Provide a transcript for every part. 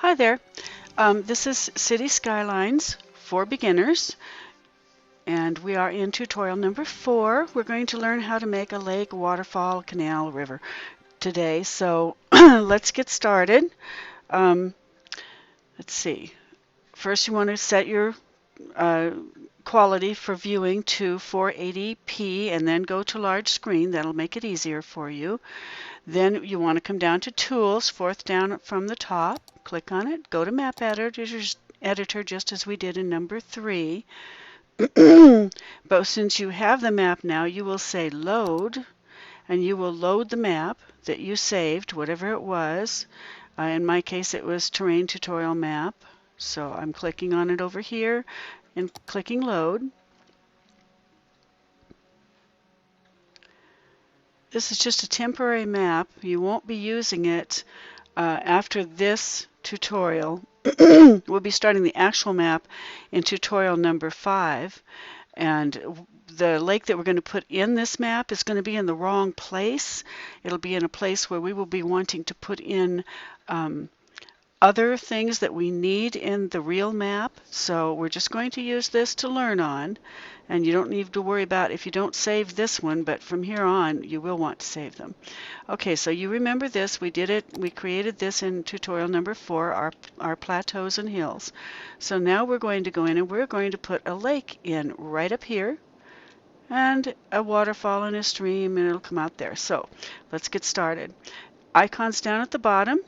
Hi there. This is City Skylines for beginners, and we are in tutorial number 4. We're going to learn how to make a lake, waterfall, canal, river today. So let's get started. Let's see. First, you want to set your quality for viewing to 480p and then go to large screen. That'll make it easier for you. Then you want to come down to Tools, fourth down from the top. Click on it. Go to Map Editor just as we did in number 3. But since you have the map now, you will say Load, and you will load the map that you saved, whatever it was. In my case, it was Terrain Tutorial Map. So I'm clicking on it over here and clicking Load. This is just a temporary map. You won't be using it after this tutorial. We'll be starting the actual map in tutorial number 5. And the lake that we're going to put in this map is going to be in the wrong place. It'll be in a place where we will be wanting to put in other things that we need in the real map. So we're just going to use this to learn on. And you don't need to worry about if you don't save this one, but from here on you will want to save them. Okay, so you remember this. We did it. We created this in tutorial number 4, our plateaus and hills. So now we're going to go in and we're going to put a lake in right up here and a waterfall and a stream, and it'll come out there. So let's get started. Icons down at the bottom.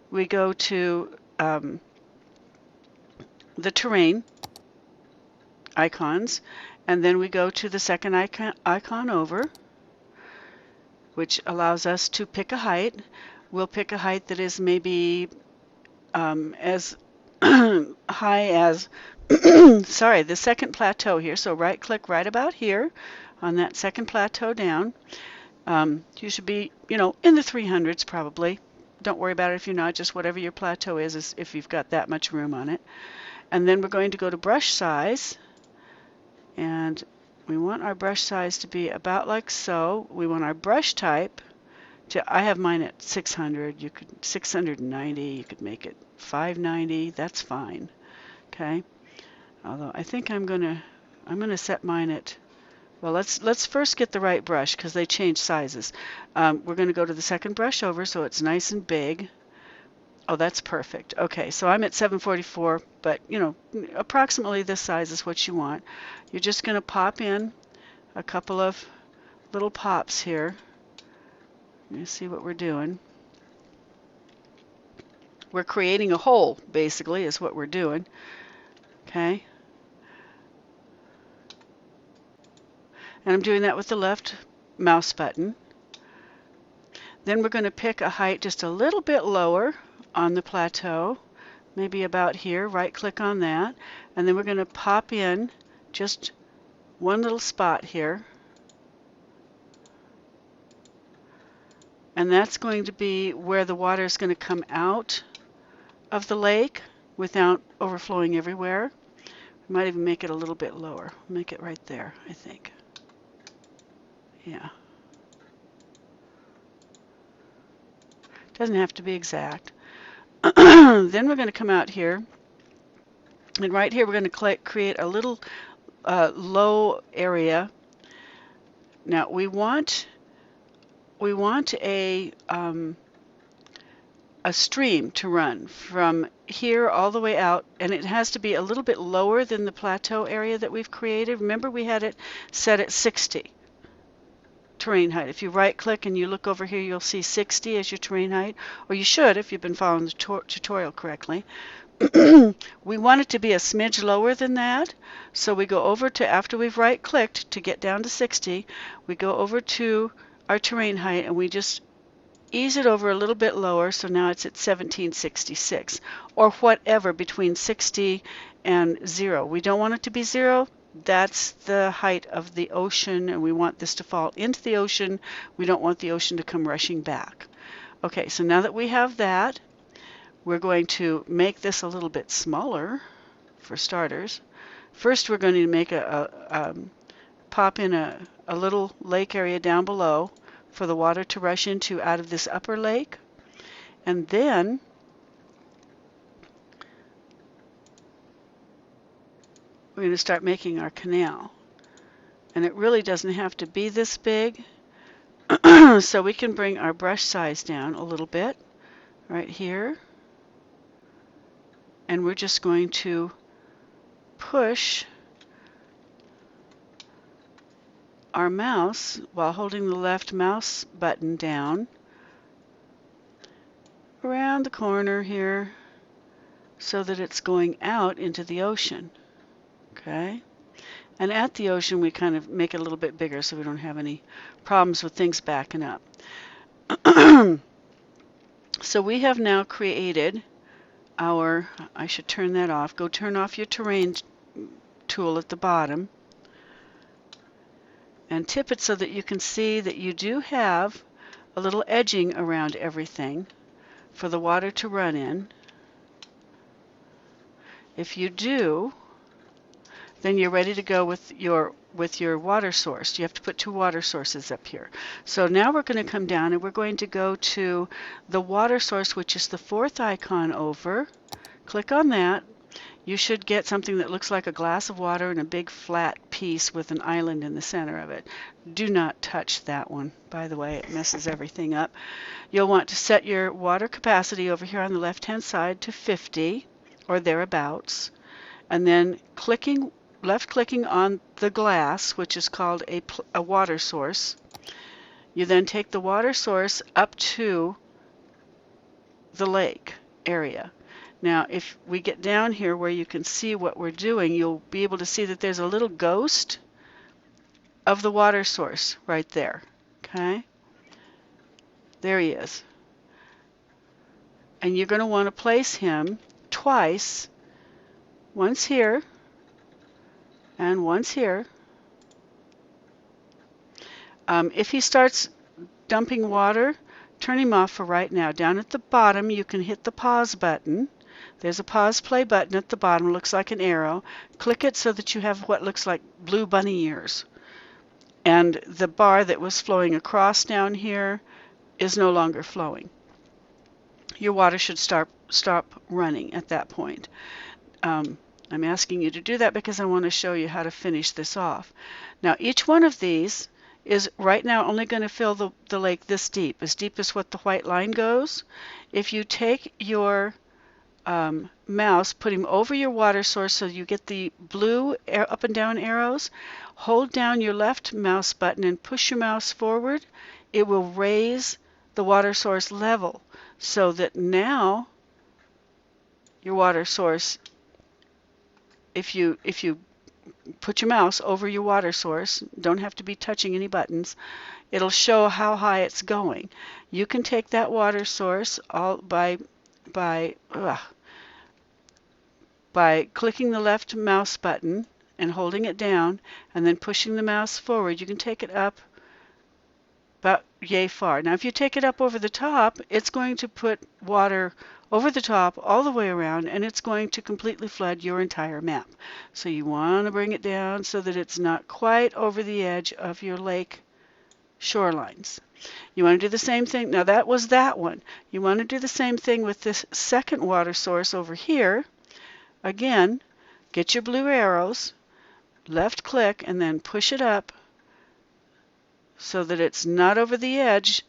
We go to the terrain icons, and then we go to the second icon over, which allows us to pick a height. We'll pick a height that is maybe as high as sorry, the second plateau here. So right click right about here on that second plateau down. You should be, in the 300s probably. Don't worry about it if you're not, just whatever your plateau is if you've got that much room on it. And then we're going to go to brush size. And we want our brush size to be about like so. We want our brush type to, I have mine at 600. You could 690. You could make it 590. That's fine. Okay. Although I think I'm gonna set mine at, well, let's first get the right brush because they change sizes. We're going to go to the second brush over so it's nice and big. Oh, that's perfect. Okay, so I'm at 744, but approximately this size is what you want. You're just going to pop in a couple of little pops here. Let me see what we're doing. We're creating a hole, basically, is what we're doing. Okay. And I'm doing that with the left mouse button. Then we're going to pick a height just a little bit lower on the plateau, maybe about here. Right click on that, and then we're going to pop in just one little spot here, and that's going to be where the water is going to come out of the lake without overflowing everywhere. We might even make it a little bit lower. Make it right there, I think. Yeah. Doesn't have to be exact. Then we're going to come out here, and right here we're going to create a little low area. Now we want a stream to run from here all the way out, and it has to be a little bit lower than the plateau area that we've created. Remember, we had it set at 60 terrain height. If you right click and you look over here, you'll see 60 as your terrain height, or you should if you've been following the tutorial correctly. We want it to be a smidge lower than that, so we go over to, after we've right clicked to get down to 60, we go over to our terrain height and we just ease it over a little bit lower, so now it's at 1766 or whatever between 60 and 0. We don't want it to be 0. That's the height of the ocean, and we want this to fall into the ocean. We don't want the ocean to come rushing back. Okay, so now that we have that, we're going to make this a little bit smaller for starters. First, we're going to make pop in a little lake area down below for the water to rush into out of this upper lake. And then going to start making our canal. And it really doesn't have to be this big. So we can bring our brush size down a little bit right here. And we're just going to push our mouse while holding the left mouse button down around the corner here so that it's going out into the ocean. Okay? And at the ocean we kind of make it a little bit bigger so we don't have any problems with things backing up. So we have now created our, I should turn that off. Go turn off your terrain tool at the bottom and tip it so that you can see that you do have a little edging around everything for the water to run in. If you do, then you're ready to go with your water source. You have to put 2 water sources up here. So now we're going to come down and we're going to go to the water source, which is the 4th icon over. Click on that. You should get something that looks like a glass of water and a big flat piece with an island in the center of it. Do not touch that one, by the way. It messes everything up. You'll want to set your water capacity over here on the left-hand side to 50 or thereabouts, and then left-clicking on the glass, which is called a water source. You then take the water source up to the lake area. Now, if we get down here where you can see what we're doing, you'll be able to see that there's a little ghost of the water source right there. Okay? There he is. And you're going to want to place him twice, once here and once here. If he starts dumping water, turn him off for right now. Down at the bottom, you can hit the pause button. There's a pause play button at the bottom. It looks like an arrow. Click it so that you have what looks like blue bunny ears. And the bar that was flowing across down here is no longer flowing. Your water should stop running at that point. I'm asking you to do that because I want to show you how to finish this off. Now, each one of these is right now only going to fill the lake this deep as what the white line goes. If you take your mouse, put him over your water source so you get the blue up and down arrows, hold down your left mouse button and push your mouse forward, it will raise the water source level so that now your water source, if you put your mouse over your water source, don't have to be touching any buttons, it'll show how high it's going. You can take that water source all by clicking the left mouse button and holding it down and then pushing the mouse forward. You can take it up about yay far. Now if you take it up over the top, it's going to put water over the top all the way around, and it's going to completely flood your entire map. So you want to bring it down so that it's not quite over the edge of your lake shorelines. You want to do the same thing. Now that was that one. You want to do the same thing with this second water source over here. Again, get your blue arrows, left click, and then push it up so that it's not over the edge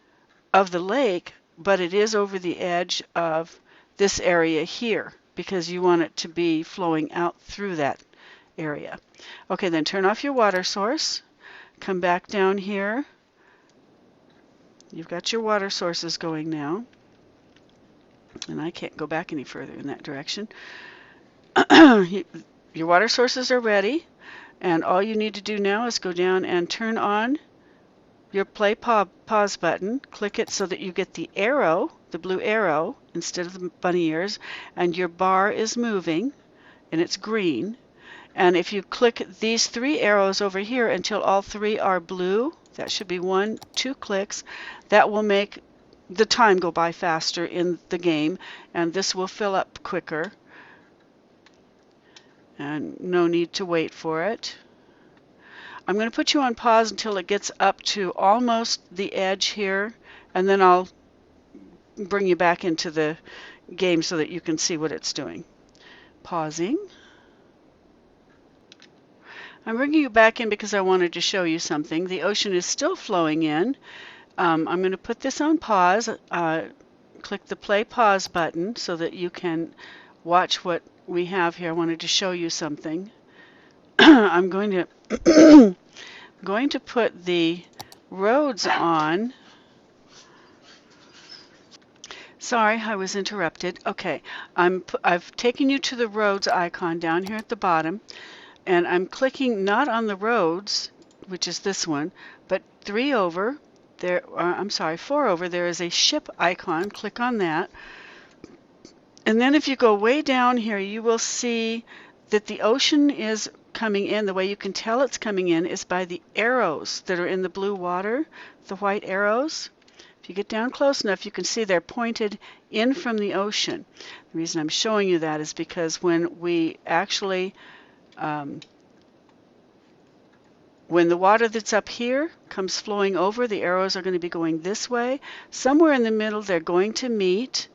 of the lake, but it is over the edge of this area here because you want it to be flowing out through that area. Okay, then turn off your water source. Come back down here. You've got your water sources going now. And I can't go back any further in that direction. Your water sources are ready, and all you need to do now is go down and turn on your play pause button. Click it so that you get the arrow, the blue arrow, instead of the bunny ears, and your bar is moving, and it's green. And if you click these 3 arrows over here until all 3 are blue, that should be 1, 2 clicks, that will make the time go by faster in the game, and this will fill up quicker. And no need to wait for it. I'm going to put you on pause until it gets up to almost the edge here, and then I'll bring you back into the game so that you can see what it's doing. Pausing. I'm bringing you back in because I wanted to show you something. The ocean is still flowing in. I'm going to put this on pause. Click the play pause button so that you can watch what we have here. I wanted to show you something. I'm going to put the roads on. Sorry, I was interrupted. Okay, I've taken you to the roads icon down here at the bottom, and I'm clicking not on the roads, which is this one, but 3 over. There, I'm sorry, 4 over. There is a ship icon. Click on that, and then if you go way down here, you will see that the ocean is coming in. The way you can tell it's coming in is by the arrows that are in the blue water, the white arrows. If you get down close enough, you can see they're pointed in from the ocean. The reason I'm showing you that is because when we actually, when the water that's up here comes flowing over, the arrows are going to be going this way. Somewhere in the middle, they're going to meet,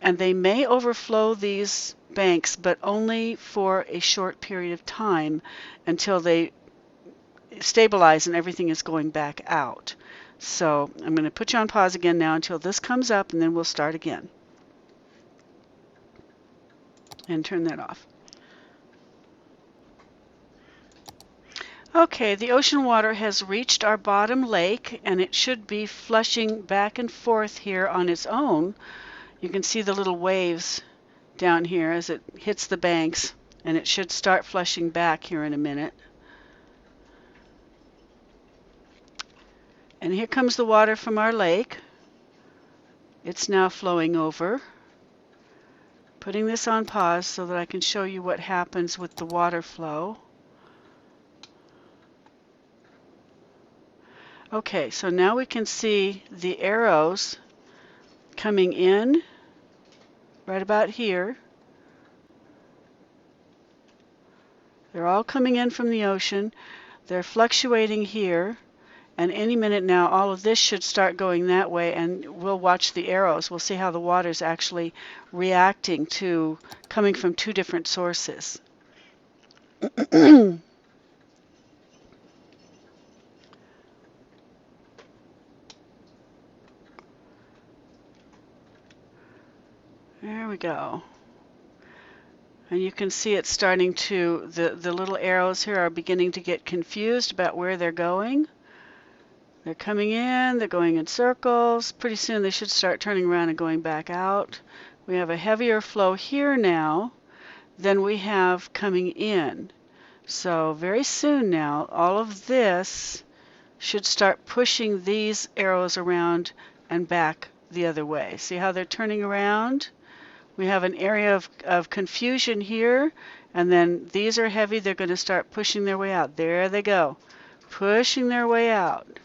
and they may overflow these banks, but only for a short period of time until they stabilize and everything is going back out. So I'm going to put you on pause again now until this comes up, and then we'll start again. And turn that off. Okay, the ocean water has reached our bottom lake, and it should be flushing back and forth here on its own. You can see the little waves down here as it hits the banks, and it should start flushing back here in a minute. And here comes the water from our lake. It's now flowing over. Putting this on pause so that I can show you what happens with the water flow. Okay, so now we can see the arrows coming in right about here. They're all coming in from the ocean. They're fluctuating here. And any minute now, all of this should start going that way, and we'll watch the arrows. We'll see how the water's actually reacting to coming from 2 different sources. There we go. And you can see it's starting to, the little arrows here are beginning to get confused about where they're going. They're coming in, they're going in circles. Pretty soon they should start turning around and going back out. We have a heavier flow here now than we have coming in. So very soon now, all of this should start pushing these arrows around and back the other way. See how they're turning around? We have an area of confusion here, and then these are heavy. They're going to start pushing their way out. There they go, pushing their way out.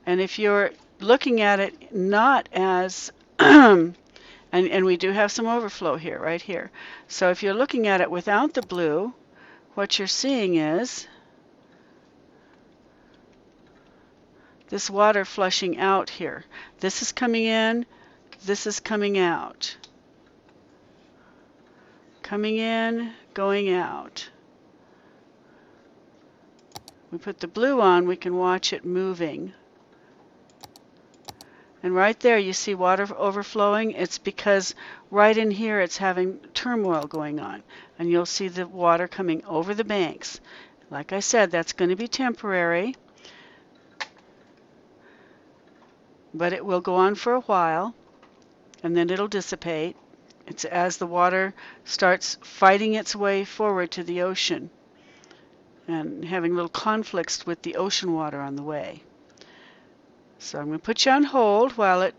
And if you're looking at it not as, and we do have some overflow here, right here. So if you're looking at it without the blue, what you're seeing is this water flushing out here. This is coming in, this is coming out. Coming in, going out. We put the blue on, we can watch it moving. And right there you see water overflowing. It's because right in here it's having turmoil going on. And you'll see the water coming over the banks. Like I said, that's going to be temporary. But it will go on for a while, and then it'll dissipate. It's as the water starts fighting its way forward to the ocean and having little conflicts with the ocean water on the way. So I'm going to put you on hold while it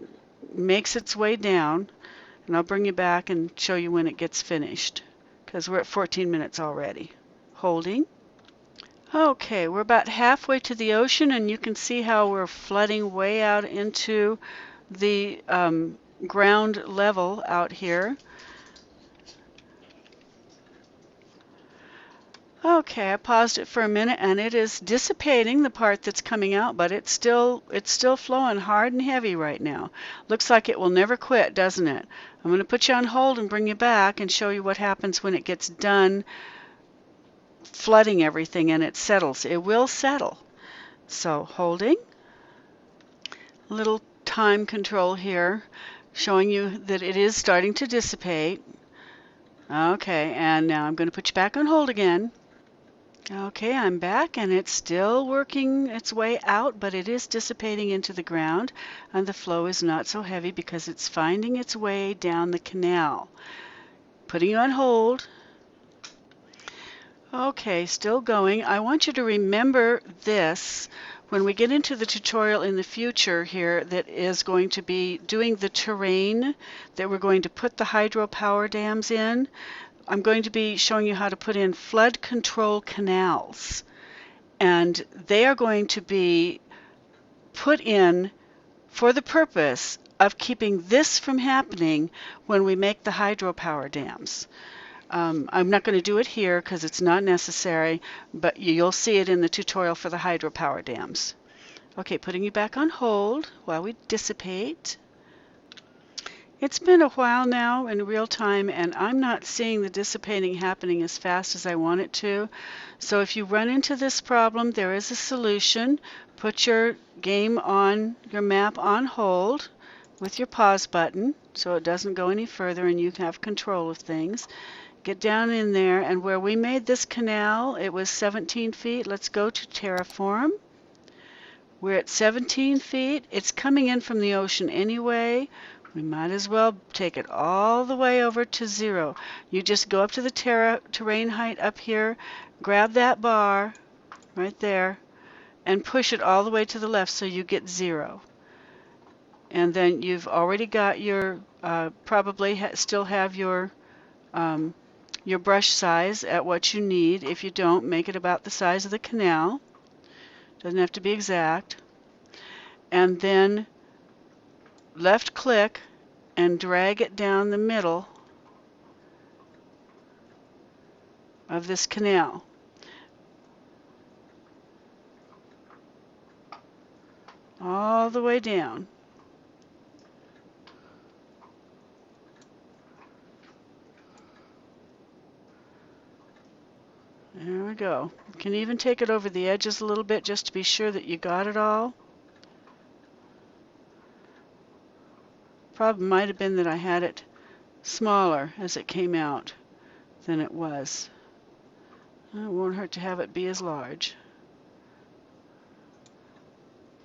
makes its way down, and I'll bring you back and show you when it gets finished, because we're at 14 minutes already. Holding. Okay, we're about halfway to the ocean, and you can see how we're flooding way out into the ground level out here. Okay, I paused it for a minute, and it is dissipating the part that's coming out, but it's still flowing hard and heavy right now. Looks like it will never quit, doesn't it? I'm going to put you on hold and bring you back and show you what happens when it gets done flooding everything and it settles. It will settle. So holding, little time control here, showing you that it is starting to dissipate. Okay, and now I'm going to put you back on hold again. Okay, I'm back and it's still working its way out, but it is dissipating into the ground and the flow is not so heavy because it's finding its way down the canal. Putting you on hold. Okay, still going. I want you to remember this when we get into the tutorial in the future here that is going to be doing the terrain that we're going to put the hydropower dams in. I'm going to be showing you how to put in flood control canals, and they are going to be put in for the purpose of keeping this from happening when we make the hydropower dams. I'm not going to do it here because it's not necessary, but you'll see it in the tutorial for the hydropower dams. Okay, putting you back on hold while we dissipate. It's been a while now in real time, and I'm not seeing the dissipating happening as fast as I want it to. So if you run into this problem, there is a solution. Put your game on, your map on hold with your pause button so it doesn't go any further and you have control of things. Get down in there, and where we made this canal, it was 17 feet. Let's go to Terraform. We're at 17 feet. It's coming in from the ocean anyway. We might as well take it all the way over to 0. You just go up to the terrain height up here, grab that bar right there, and push it all the way to the left so you get 0. And then you've already got your, probably still have your brush size at what you need. If you don't, make it about the size of the canal. Doesn't have to be exact. And then left click and drag it down the middle of this canal. All the way down. There we go. You can even take it over the edges a little bit just to be sure that you got it all. Problem might have been that I had it smaller as it came out than it was. It won't hurt to have it be as large.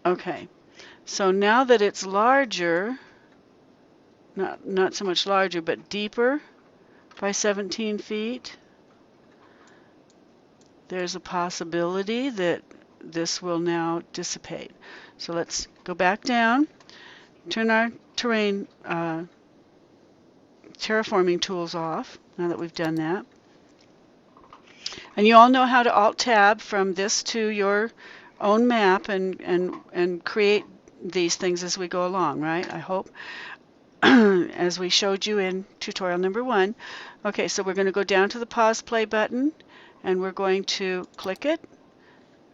Okay, so now that it's larger, not so much larger, but deeper by 17 feet, there's a possibility that this will now dissipate. So let's go back down, turn our terraforming tools off now that we've done that. And you all know how to Alt-Tab from this to your own map and create these things as we go along, right? I hope, as we showed you in tutorial number 1. Okay, so we're going to go down to the pause play button, and we're going to click it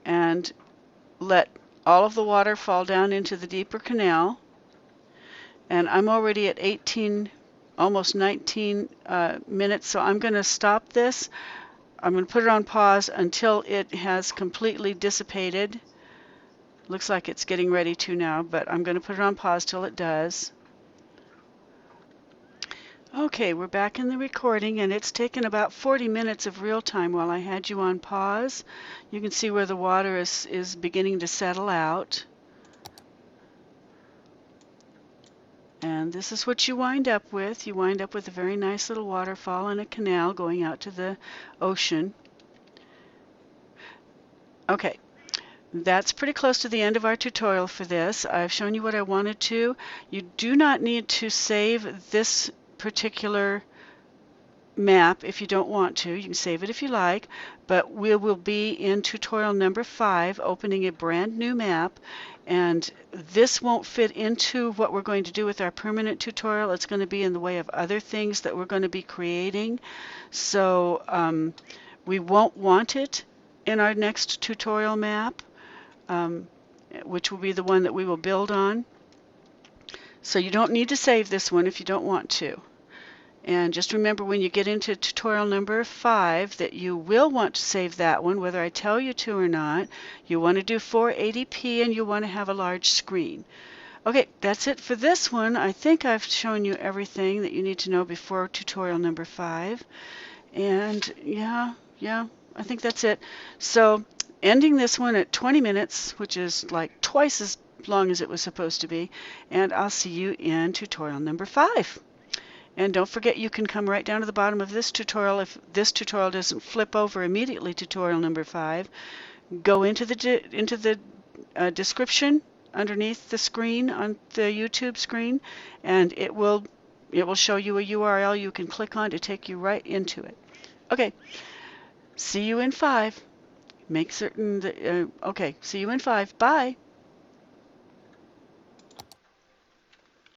and let all of the water fall down into the deeper canal. And I'm already at 18, almost 19 minutes, so I'm going to stop this. I'm going to put it on pause until it has completely dissipated. Looks like it's getting ready to now, but I'm going to put it on pause till it does. Okay, we're back in the recording, and it's taken about 40 minutes of real time while I had you on pause. You can see where the water is beginning to settle out. And this is what you wind up with. You wind up with a very nice little waterfall and a canal going out to the ocean. Okay, that's pretty close to the end of our tutorial for this. I've shown you what I wanted to. You do not need to save this particular map if you don't want to. You can save it if you like, but we will be in tutorial number 5 opening a brand new map, and this won't fit into what we're going to do with our permanent tutorial. It's going to be in the way of other things that we're going to be creating, so we won't want it in our next tutorial map, which will be the one that we will build on. So you don't need to save this one if you don't want to. And just remember when you get into tutorial number 5 that you will want to save that one, whether I tell you to or not. You want to do 480p and you want to have a large screen. Okay, that's it for this one. I think I've shown you everything that you need to know before tutorial number 5. And yeah, I think that's it. So ending this one at 20 minutes, which is like twice as long as it was supposed to be. And I'll see you in tutorial number 5. And don't forget, you can come right down to the bottom of this tutorial. If this tutorial doesn't flip over immediately to tutorial number 5, go into the description underneath the screen on the YouTube screen, and it will show you a URL you can click on to take you right into it. Okay, see you in 5. Make certain that, okay, see you in 5. Bye.